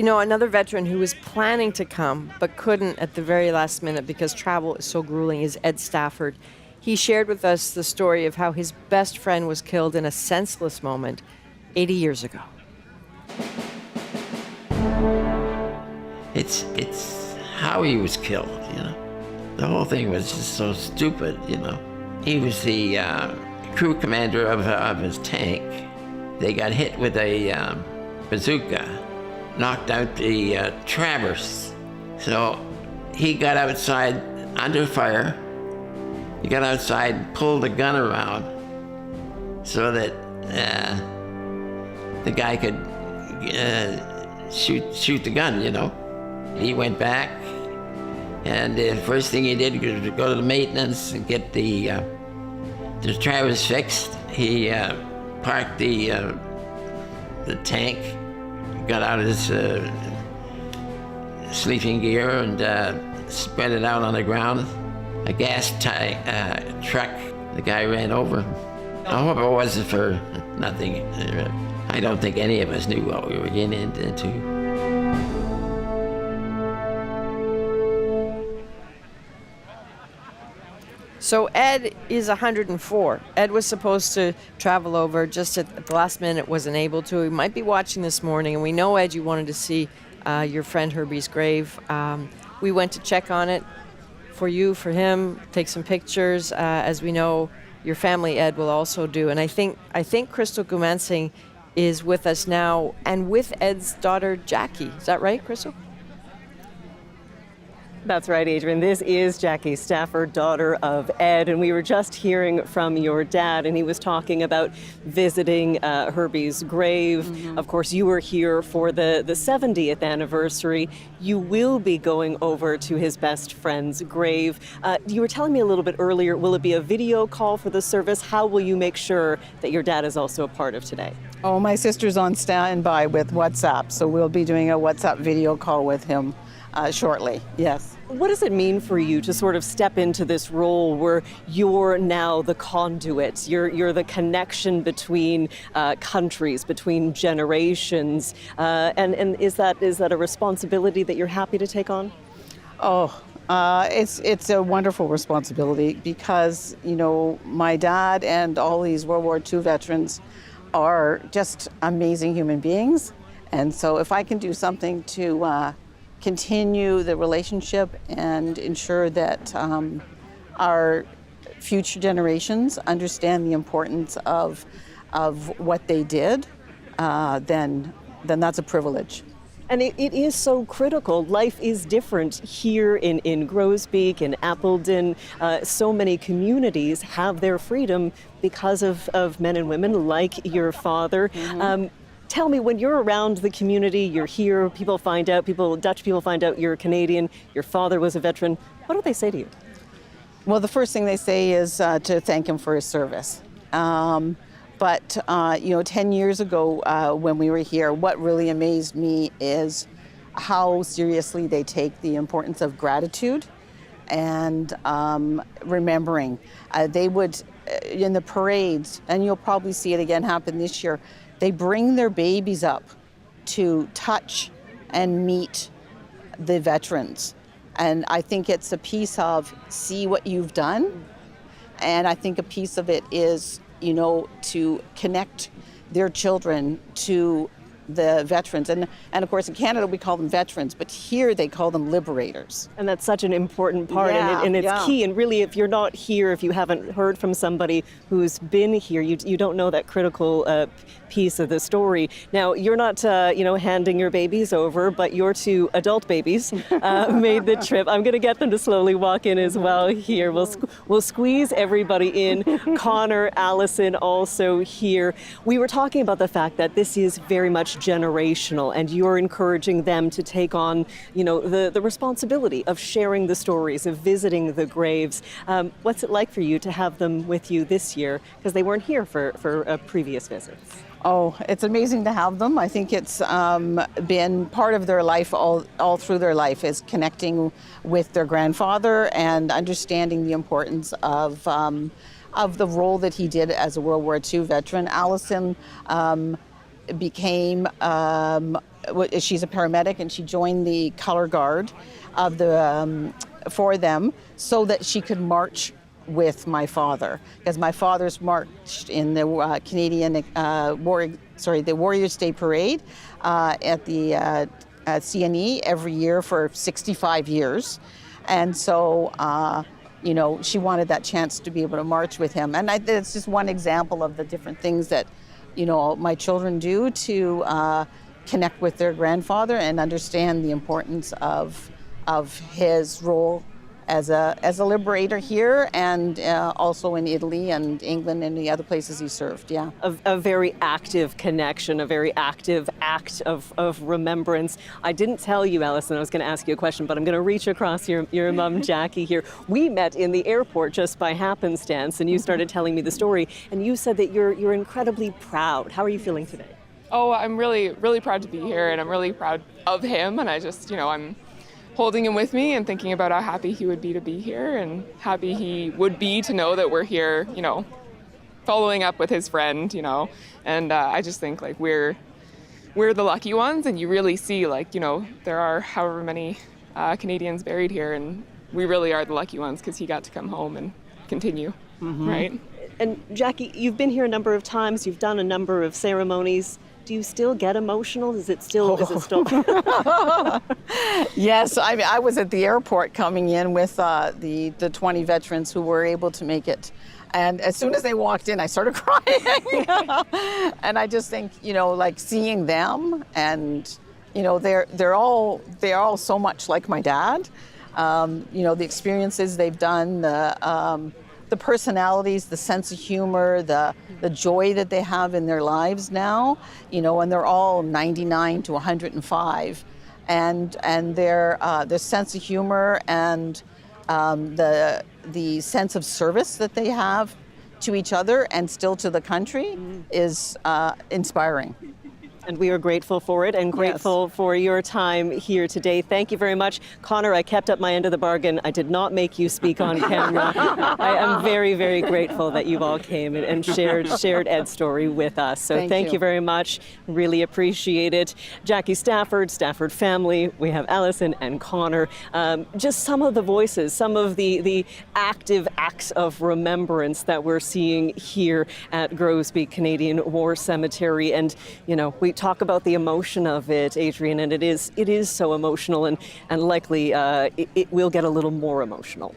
You know, another veteran who was planning to come but couldn't at the very last minute because travel is so grueling is Ed Stafford. He shared with us the story of how his best friend was killed in a senseless moment 80 years ago. It's how he was killed, you know. The whole thing was just so stupid, you know. He was the crew commander of his tank. They got hit with a bazooka, knocked out the traverse. So he got outside under fire. He got outside, pulled the gun around so that the guy could shoot the gun, you know. He went back, and the first thing he did was go to the maintenance and get the traverse fixed. He parked the tank, got out his sleeping gear and spread it out on the ground. A gas truck, the guy ran over him. I hope it wasn't for nothing. I don't think any of us knew what we were getting into. So Ed is 104. Ed was supposed to travel over, just at the last minute wasn't able to. He might be watching this morning, and we know, Ed, you wanted to see your friend Herbie's grave. We went to check on it for you, for him, take some pictures, as we know your family, Ed, will also do. And I think Crystal Gumansing is with us now, and with Ed's daughter, Jackie. Is that right, Crystal? That's right, Adrian. This is Jackie Stafford, daughter of Ed, and we were just hearing from your dad, and he was talking about visiting Herbie's grave. Mm-hmm. Of course, you were here for the 70th anniversary. You will be going over to his best friend's grave. You were telling me a little bit earlier, will it be a video call for the service? How will you make sure that your dad is also a part of today? Oh, my sister's on standby with WhatsApp, so we'll be doing a WhatsApp video call with him shortly, yes. What does it mean for you to sort of step into this role where you're now the conduit, you're the connection between countries, between generations, and is that a responsibility that you're happy to take on? Oh, it's a wonderful responsibility because, you know, my dad and all these World War II veterans are just amazing human beings, and so if I can do something to continue the relationship and ensure that our future generations understand the importance of what they did, then that's a privilege. And it is so critical. Life is different here in Grosbeak, in Appledon. So many communities have their freedom because of men and women like your father. Mm-hmm. Tell me, when you're around the community, you're here, Dutch people find out you're Canadian, your father was a veteran, what do they say to you? Well, the first thing they say is to thank him for his service. But 10 years ago when we were here, what really amazed me is how seriously they take the importance of gratitude and remembering. They would, in the parades, and you'll probably see it again happen this year, they bring their babies up to touch and meet the veterans. And I think it's a piece of see what you've done. And I think a piece of it is, you know, to connect their children to the veterans. And of course, in Canada, we call them veterans, but here they call them liberators. And that's such an important part, and it's key. And really, if you're not here, if you haven't heard from somebody who's been here, you don't know that critical piece of the story. Now, you're not, handing your babies over, but your two adult babies made the trip. I'm going to get them to slowly walk in as well here. We'll squeeze everybody in. Connor, Allison also here. We were talking about the fact that this is very much generational, and you're encouraging them to take on, the responsibility of sharing the stories, of visiting the graves. What's it like for you to have them with you this year? Because they weren't here for previous visits. Oh, it's amazing to have them. I think it's been part of their life all through their life, is connecting with their grandfather and understanding the importance of the role that he did as a World War II veteran. Allison became she's a paramedic, and she joined the color guard of the for them so that she could march with my father, because my father's marched in the Canadian the Warriors Day Parade at the CNE every year for 65 years, and so she wanted that chance to be able to march with him, and it's just one example of the different things that my children do to connect with their grandfather and understand the importance of his role as a liberator here, and also in Italy and England and the other places he served. Yeah, a very active connection, a very active act of remembrance. I didn't tell you, Alison, I was going to ask you a question, but I'm going to reach across your mom, Jackie, here. We met in the airport just by happenstance, and you started telling me the story, and you said that you're incredibly proud. How are you feeling today? Oh, I'm really, really proud to be here, and I'm really proud of him, and I just, I'm holding him with me and thinking about how happy he would be to be here, and happy he would be to know that we're here, following up with his friend, and I just think we're the lucky ones, and you really see there are however many Canadians buried here, and we really are the lucky ones because he got to come home and continue, right? And Jackie, you've been here a number of times, you've done a number of ceremonies. Do you still get emotional? Is it still? Yes, I was at the airport coming in with the 20 veterans who were able to make it, and as soon as they walked in, I started crying. And I just think, seeing them, and they're all so much like my dad. The experiences they've done, the personalities, the sense of humor, the joy that they have in their lives now, and they're all 99 to 105, and their sense of humor and the sense of service that they have to each other and still to the country is inspiring. And we are grateful for it, and grateful for your time here today. Thank you very much. Connor, I kept up my end of the bargain. I did not make you speak on camera. I am very, very grateful that you all came and shared Ed's story with us. So thank you very much. Really appreciate it. Jackie Stafford, Stafford family. We have Alison and Connor. Just some of the voices, some of the active acts of remembrance that we're seeing here at Grovesby Canadian War Cemetery. And, we talk about the emotion of it, Adrian, and it is so emotional, and likely it will get a little more emotional.